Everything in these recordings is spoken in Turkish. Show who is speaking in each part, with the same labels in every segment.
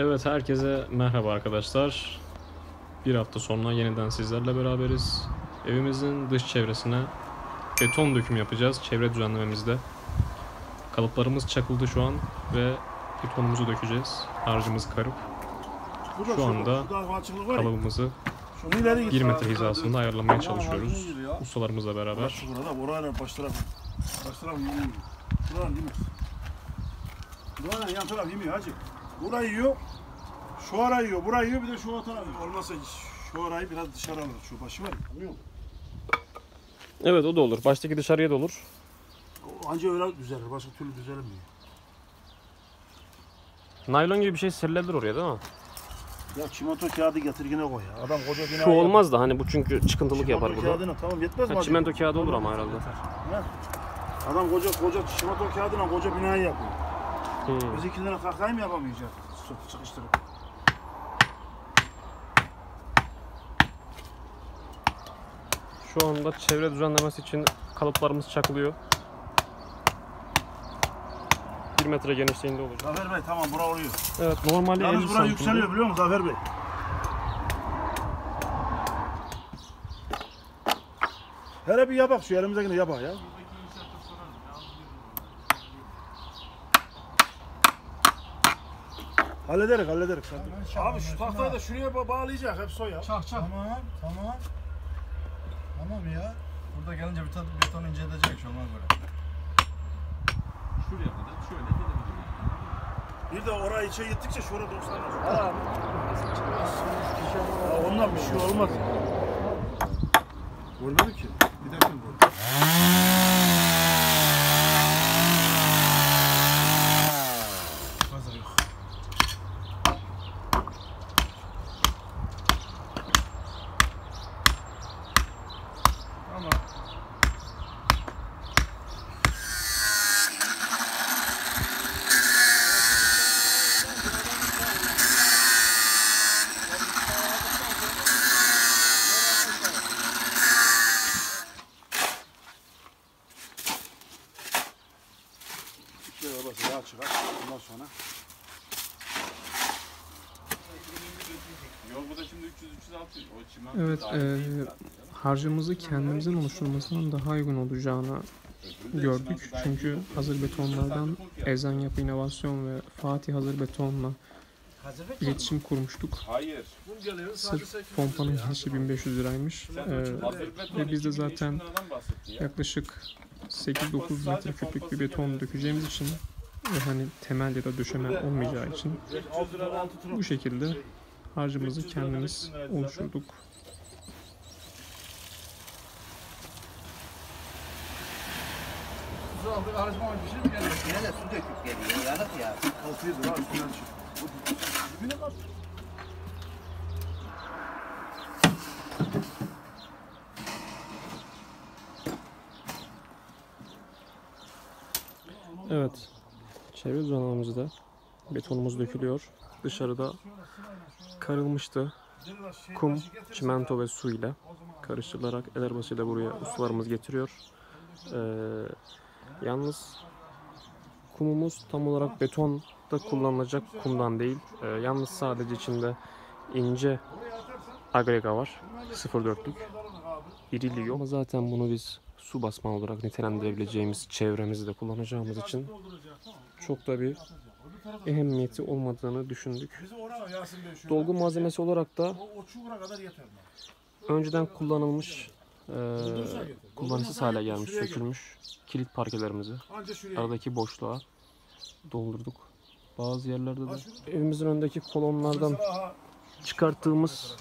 Speaker 1: Evet, herkese merhaba arkadaşlar. Bir hafta sonra yeniden sizlerle beraberiz. Evimizin dış çevresine beton döküm yapacağız çevre düzenlememizde. Kalıplarımız çakıldı şu an ve betonumuzu dökeceğiz. Harcımız karıp. Şu anda kalıbımızı 1 metre hizasında ayarlamaya çalışıyoruz. Ustalarımızla beraber.
Speaker 2: Buranın yan taraf yemiyor hacı. Burayı yiyor, şu ara yiyor, burayı yiyor, bir de şu taraf yiyor. Olmazsa şu arayı biraz dışarı alır, şu başı var ya, anlıyor musun?
Speaker 1: Evet, o da olur. Baştaki dışarıya da olur.
Speaker 2: Anca öyle düzelir, başka türlü düzelmiyor.
Speaker 1: Naylon gibi bir şey serilebilir oraya, değil mi?
Speaker 2: Ya çimento kağıdı getir yine koy ya. Adam koca bina
Speaker 1: Şu olmaz da hani bu çünkü çıkıntılık yapar burada.
Speaker 2: Kağıdına, tamam yetmez mi?
Speaker 1: Çimento kağıdı olur ama herhalde.
Speaker 2: Adam koca çimento kağıdına koca binayı yapıyor. Biz 2 lira kakayı mı yapamayacağız? Sıkıştırıp.
Speaker 1: Şu anda çevre düzenlemesi için kalıplarımız çakılıyor. 1 metre genişliğinde olacak.
Speaker 2: Zafer Bey tamam, bura oluyor.
Speaker 1: Evet, normalde 50
Speaker 2: yalnız bura
Speaker 1: santim.
Speaker 2: yükseliyor biliyor musun Zafer Bey? Hele bir yapak, şu elimizdekini yapak ya. Hallederik. Abi şu tahtayı da şuraya bağlayacak, hepsi o ya.
Speaker 3: Çak. Tamam. Tamam ya. Burada gelince beton ince edecek şu ona göre.
Speaker 4: Şuraya kadar şöyle gidelim.
Speaker 2: Bir de oraya içe gittikçe şurada 90 olacak. Ondan bir şey olmaz. Görmedi ki. Bir dakika gördüm. Yağ çıkar. Ondan sonra.
Speaker 4: Yol bu da şimdi 300-306. O çimen.
Speaker 1: Evet, harcımızı kendimizin oluşturmasının daha uygun olacağını gördük. Çünkü hazır betonlardan Ezan Yapı İnovasyon ve Fatih Hazır Beton'la iletişim kurmuştuk.
Speaker 4: Hayır.
Speaker 1: Sırf pompanın girişi 1500 liraymış. Ve biz de zaten yaklaşık 8-9 metre küplük bir beton dökeceğimiz için ve hani temel ya da döşeme olmayacağı için bu şekilde harcımızı kendimiz oluşturduk.
Speaker 3: Su aldık, harcama bir şey mi geliyor?
Speaker 5: Yine de su döküp geliyor, yanık ya.
Speaker 2: 600 lira üstünden çık. Dibine bak.
Speaker 1: Evet, çevre düzenlememizde betonumuz dökülüyor. Dışarıda karılmıştı. Kum, çimento ve su ile karıştırılarak el arabasıyla buraya ustalarımız getiriyor. Yalnız kumumuz tam olarak betonda kullanılacak kumdan değil. Yalnız sadece içinde ince agrega var. 0.4'lük. İriliği yok. Ama zaten bunu biz su basma olarak nitelendirebileceğimiz çevremizde kullanacağımız için çok da bir ehemmiyeti olmadığını düşündük. Dolgu malzemesi olarak da önceden kullanılmış, kullanışsız hale gelmiş, sökülmüş kilit parkelerimizi aradaki boşluğa doldurduk. Bazı yerlerde de evimizin önündeki kolonlardan çıkarttığımız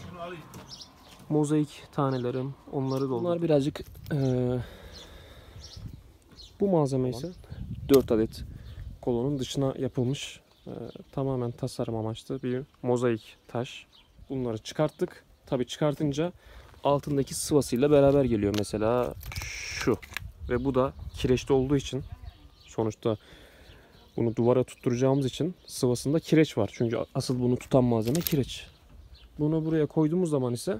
Speaker 1: mozaik tanelerim, onları doldurduk. Bunlar birazcık bu malzeme ise 4 adet kolonun dışına yapılmış tamamen tasarım amaçlı bir mozaik taş. Bunları çıkarttık. Tabi çıkartınca altındaki sıvasıyla beraber geliyor. Mesela şu. Ve bu da kireçli olduğu için sonuçta bunu duvara tutturacağımız için sıvasında kireç var. Çünkü asıl bunu tutan malzeme kireç. Bunu buraya koyduğumuz zaman ise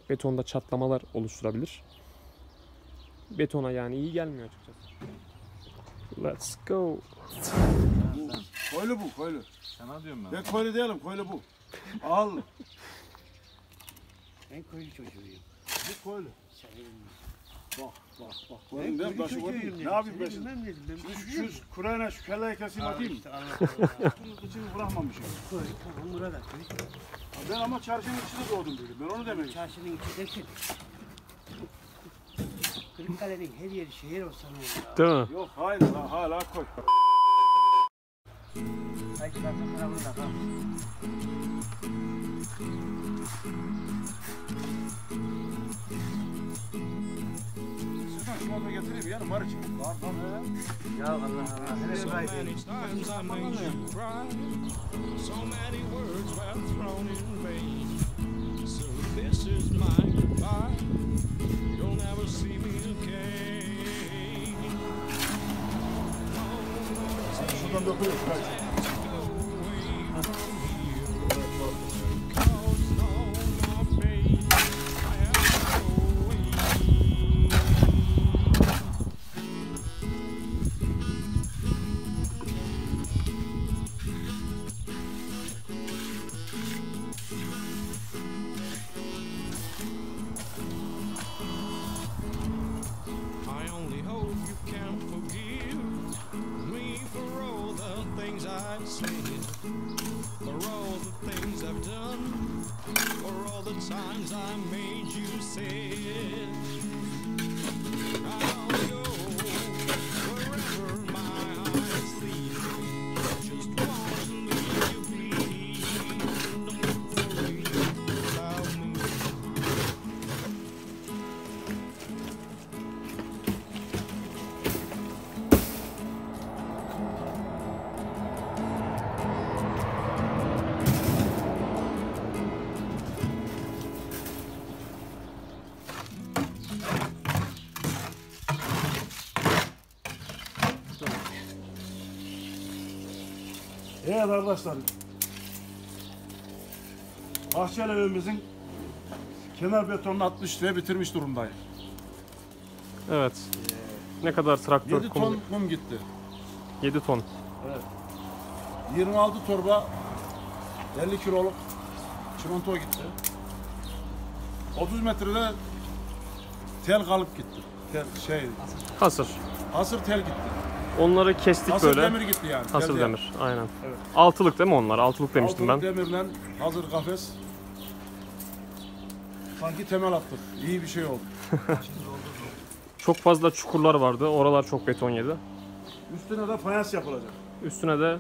Speaker 1: betonda çatlamalar oluşturabilir. Betona yani iyi gelmiyor açıkçası. Let's go.
Speaker 2: Koylu bu, koylu.
Speaker 4: Sana diyorum ben.
Speaker 2: Ben koylu değilim, koylu bu. Al.
Speaker 5: Ben köylü çocuğuyum.
Speaker 2: Bu koylu.
Speaker 5: Senin.
Speaker 2: Bak.
Speaker 5: Ben
Speaker 2: Koyun değil mi?
Speaker 5: köylü
Speaker 2: Taşı
Speaker 5: çocuğuyum
Speaker 2: koyun.
Speaker 5: dedim.
Speaker 2: Ne yapayım ben
Speaker 5: Seni
Speaker 2: şimdi?
Speaker 5: bilmem dedim. Ben
Speaker 2: Şu kurayla şu kelleyi keseyim atayım mı?
Speaker 5: İşte Allah Allah.
Speaker 2: Bunun kıçını bırakmam bir şey.
Speaker 5: Köy, tamam burada köy.
Speaker 2: Ben ama çarşının içinde doğdum dedim. Ben onu demek istiyorum.
Speaker 5: Çarşının içi derken. Kırıkkale'nin her yeri şehir olsa ne olur ya.
Speaker 1: Değil mi?
Speaker 2: Yok hayır hala koy.
Speaker 5: Hadi zaten tarafında kal.
Speaker 2: Sizden şu anda getireyim yani var için. Var.
Speaker 5: Ya Allah Allah. Nereye kaydın?
Speaker 6: Times I made you cry. So many words were thrown in vain. So this is my goodbye. You'll never see me again.
Speaker 2: Şuradan dokuyor.
Speaker 6: Go away from here. 'Cause no more pain. I have to go away. I only hope you can forgive me for all the things I've said, for all the things I've done, for all the times I made you sad. I'll go wherever my eyes lead me. Just want to leave you be. Don't worry about me.
Speaker 2: Evet arkadaşlar. Bahçeli evimizin kenar betonunu atmış ve bitirmiş durumdayım.
Speaker 1: Evet. Ne kadar traktör
Speaker 2: 7 ton kum gitti.
Speaker 1: 7 ton.
Speaker 2: 26 torba 50 kiloluk çimento gitti. 30 metrede tel kalıp gitti.
Speaker 1: Hasır.
Speaker 2: Hasır tel gitti.
Speaker 1: Onları kestik
Speaker 2: Hasır
Speaker 1: böyle.
Speaker 2: demir gitti yani.
Speaker 1: Hasır
Speaker 2: tel
Speaker 1: demir. Aynen.
Speaker 2: Evet.
Speaker 1: Altılık değil mi onlar? Altılık demiştim ben.
Speaker 2: Altılık demirle hazır kafes. Sanki temel attık. İyi bir şey oldu.
Speaker 1: Çok fazla çukurlar vardı. Oralar çok beton yedi.
Speaker 2: Üstüne de fayans yapılacak.
Speaker 1: Üstüne de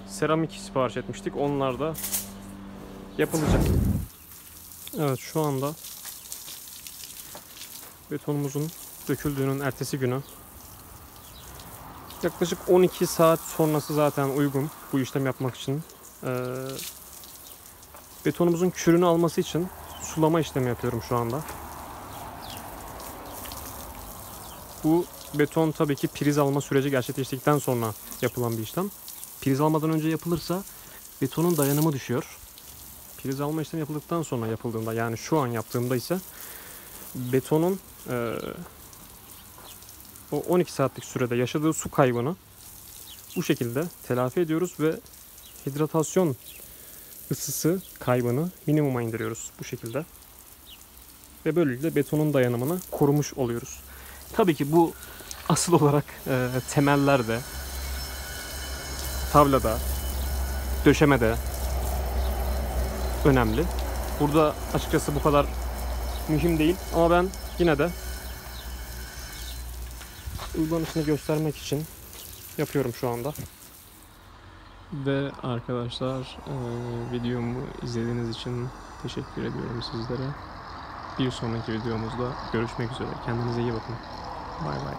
Speaker 1: seramik sipariş etmiştik. Onlar da yapılacak. Evet, şu anda betonumuzun döküldüğünün ertesi günü. Yaklaşık 12 saat sonrası zaten uygun bu işlem yapmak için. Betonumuzun kürünü alması için sulama işlemi yapıyorum şu anda. Bu beton tabii ki priz alma süreci gerçekleştikten sonra yapılan bir işlem. Priz almadan önce yapılırsa betonun dayanımı düşüyor. Priz alma işlemi yapıldıktan sonra yapıldığında, yani şu an yaptığımda ise betonun o 12 saatlik sürede yaşadığı su kaybını bu şekilde telafi ediyoruz ve hidratasyon ısısı kaybını minimuma indiriyoruz bu şekilde. Ve böylelikle betonun dayanımını korumuş oluyoruz. Tabii ki bu asıl olarak temellerde, tavlada, döşemede önemli. Burada açıkçası bu kadar mühim değil ama ben yine de uygulanışını göstermek için yapıyorum şu anda. Ve arkadaşlar videomu izlediğiniz için teşekkür ediyorum sizlere. Bir sonraki videomuzda görüşmek üzere. Kendinize iyi bakın. Bay bay.